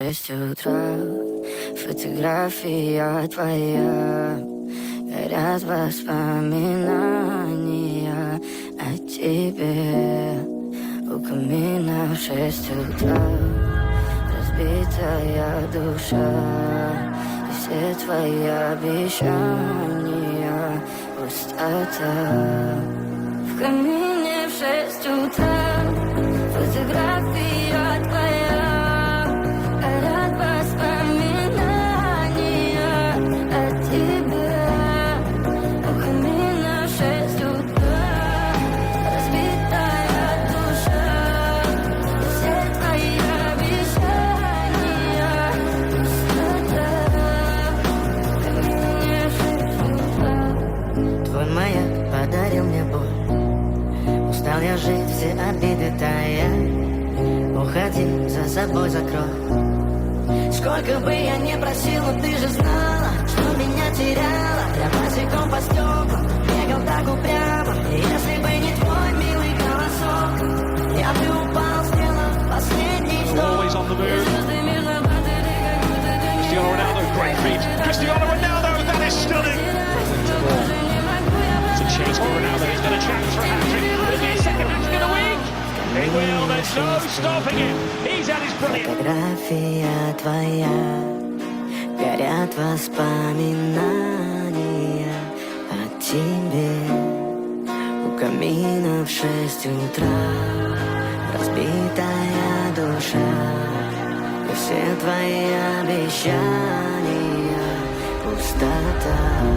6 утра, фотография твоя, горят воспоминания о тебе. У камина в 6 утра, разбитая душа, и все твои обещания пустота. В камине в 6 утра, фотография твоя, горят воспоминания о тебе. У камина в 6 утра, разбитая душа, и все твои обещания пустота. В камине в 6 утра. Твой маяк подарил мне боль, устал я жить, все обиды тая. Уходи, за собой закрой. Сколько бы я ни просил, но ты же знала, что меня теряла. Я босиком по стеклам бегал так упрямо. И если бы не твой милый голосок, я бы упал, сделав последний вздох. Always on the move. Cristiano Ronaldo, great feet. Cristiano Ronaldo, that is stunning. It's a chase for Ronaldo. He's got a chance for a hat-trick. Will it be a second hat-trick of the week? He will. There's no stopping him. He's at his brilliant. Фотография твоя, горят воспоминания о тебе. У камина в 6 утра, разбитая душа, и все твои обещания пустота.